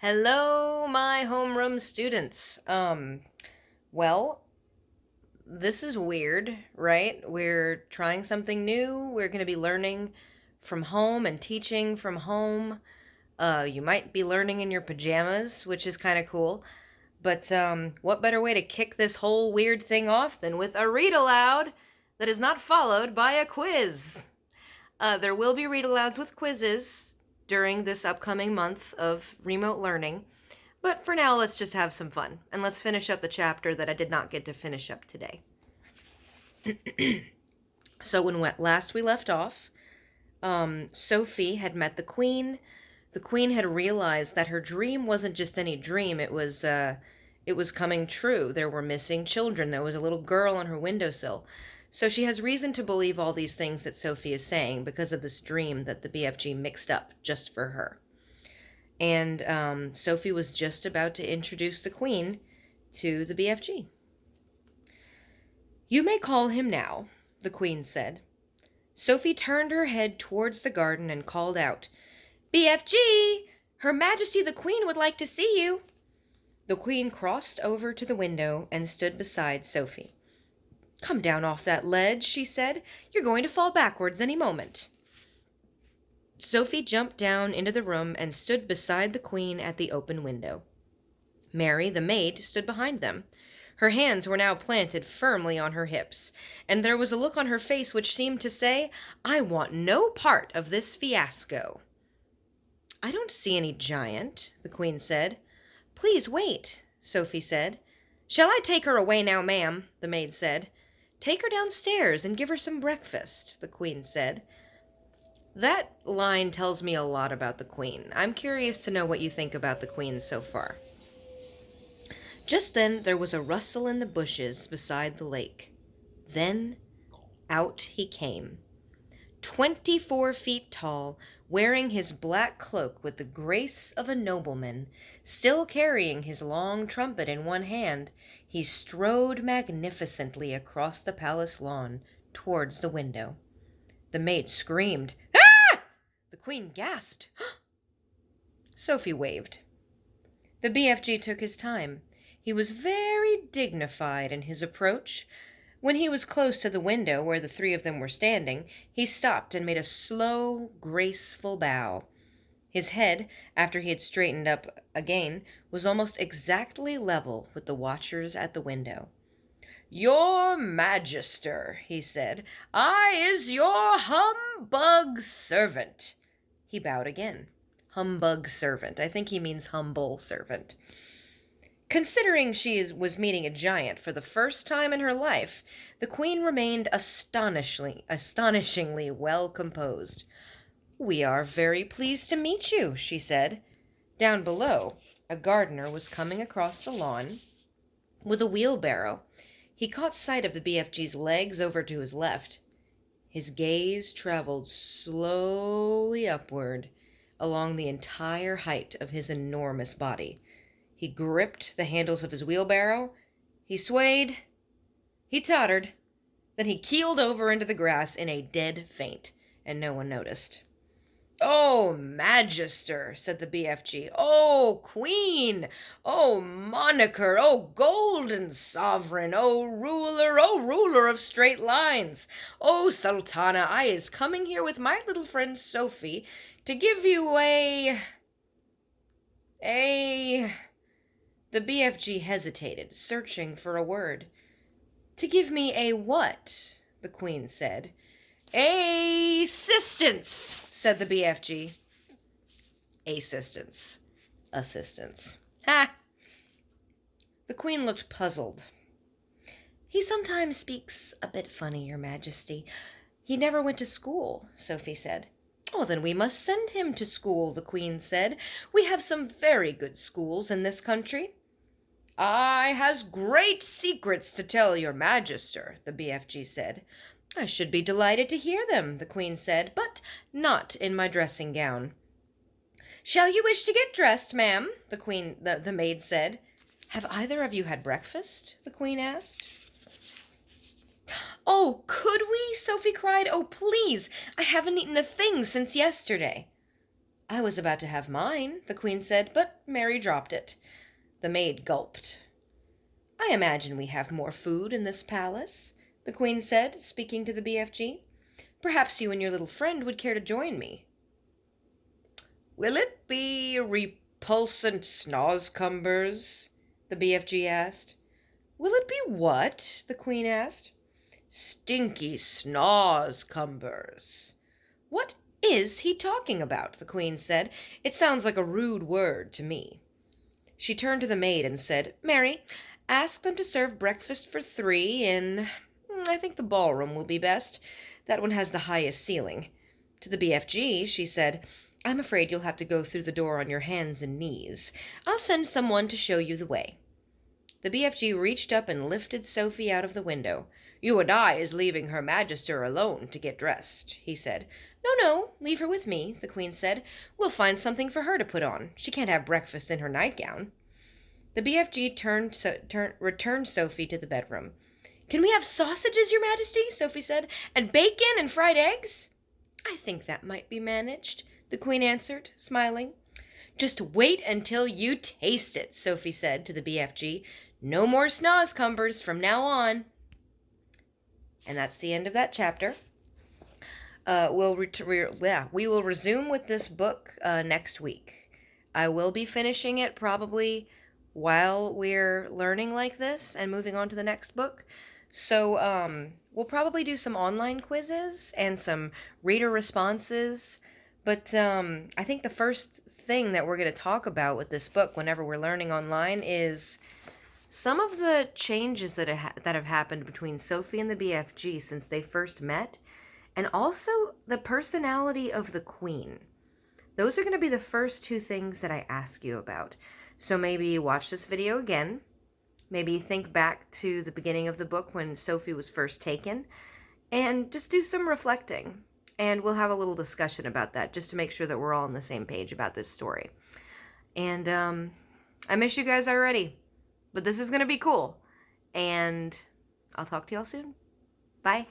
Hello, my homeroom students. Well, this is weird, right? We're trying something new. We're going to be learning from home and teaching from home. You might be learning in your pajamas, which is kind of cool. But what better way to kick this whole weird thing off than with a read aloud that is not followed by a quiz? There will be read alouds with quizzes during this upcoming month of remote learning. But for now, let's just have some fun. And let's finish up the chapter that I did not get to finish up today. So when last we left off, Sophie had met the queen. The queen had realized that her dream wasn't just any dream. It was coming true. There were missing children. There was a little girl on her windowsill. So she has reason to believe all these things that Sophie is saying because of this dream that the BFG mixed up just for her. And Sophie was just about to introduce the queen to the BFG. "You may call him now," the queen said. Sophie turned her head towards the garden and called out, "BFG! Her Majesty the Queen would like to see you." The queen crossed over to the window and stood beside Sophie. "Come down off that ledge," she said. "You're going to fall backwards any moment." Sophie jumped down into the room and stood beside the queen at the open window. Mary, the maid, stood behind them. Her hands were now planted firmly on her hips, and there was a look on her face which seemed to say, "I want no part of this fiasco." "I don't see any giant," the queen said. "Please wait," Sophie said. "Shall I take her away now, ma'am?" the maid said. "Take her downstairs and give her some breakfast," the queen said. That line tells me a lot about the queen. I'm curious to know what you think about the queen so far. Just then there was a rustle in the bushes beside the lake. Then out he came. 24 feet tall, wearing his black cloak with the grace of a nobleman, still carrying his long trumpet in one hand, he strode magnificently across the palace lawn towards the window. The maid screamed, "Ah!" The queen gasped. Sophie waved. The BFG took his time. He was very dignified in his approach. When he was close to the window where the three of them were standing, he stopped and made a slow, graceful bow. His head, after he had straightened up again, was almost exactly level with the watchers at the window. "Your Magister," he said, "I is your humbug servant." He bowed again. Humbug servant. I think he means humble servant. Considering she was meeting a giant for the first time in her life, the queen remained astonishingly well composed. "We are very pleased to meet you," she said. Down below, a gardener was coming across the lawn with a wheelbarrow. He caught sight of the BFG's legs over to his left. His gaze traveled slowly upward along the entire height of his enormous body. He gripped the handles of his wheelbarrow. He swayed. He tottered. Then he keeled over into the grass in a dead faint, and no one noticed. "Oh, Magister," said the BFG. "Oh, Queen. Oh, Moniker. Oh, Golden Sovereign. Oh, ruler of straight lines. Oh, Sultana, I is coming here with my little friend Sophie to give you The BFG hesitated, searching for a word. "To give me a what?" the queen said. "Assistance," said the BFG. Assistance. Assistance. Ha! The queen looked puzzled. "He sometimes speaks a bit funny, Your Majesty. He never went to school," Sophie said. "Oh, then we must send him to school," the queen said. "We have some very good schools in this country." "I has great secrets to tell your Magister," the BFG said. "I should be delighted to hear them," the queen said, "but not in my dressing gown." "Shall you wish to get dressed, ma'am?" the maid said. "Have either of you had breakfast?" the queen asked. "Oh, could we?" Sophie cried. "Oh, please! I haven't eaten a thing since yesterday." I was about to have mine, the queen said, but Mary dropped it. The maid gulped. I imagine we have more food in this palace, the queen said, speaking to the BFG. Perhaps you and your little friend would care to join me. Will it be repulsant snozcumbers? The BFG asked. Will it be what? The queen asked. Stinky snozcumbers. What is he talking about? The queen said. It sounds like a rude word to me. She turned to the maid and said, Mary, ask them to serve breakfast for 3 in, I think the ballroom will be best. That one has the highest ceiling. To the BFG, she said, I'm afraid you'll have to go through the door on your hands and knees. I'll send someone to show you the way. The BFG reached up and lifted Sophie out of the window. You and I is leaving Her Majesty alone to get dressed, he said. No, leave her with me, the queen said. We'll find something for her to put on. She can't have breakfast in her nightgown. The BFG returned Sophie to the bedroom. Can we have sausages, Your Majesty? Sophie said. And bacon and fried eggs? I think that might be managed, the queen answered, smiling. Just wait until you taste it, Sophie said to the BFG. No more snozcumbers from now on. And that's the end of that chapter. We will resume with this book next week. I will be finishing it probably while we're learning like this and moving on to the next book. So we'll probably do some online quizzes and some reader responses. But I think the first thing that we're going to talk about with this book whenever we're learning online is some of the changes that have happened between Sophie and the BFG since they first met, and also the personality of the queen. Those are going to be the first 2 things that I ask you about. So maybe watch this video again. Maybe think back to the beginning of the book when Sophie was first taken, and just do some reflecting. And we'll have a little discussion about that just to make sure that we're all on the same page about this story. And I miss you guys already. But this is going to be cool. And I'll talk to y'all soon. Bye.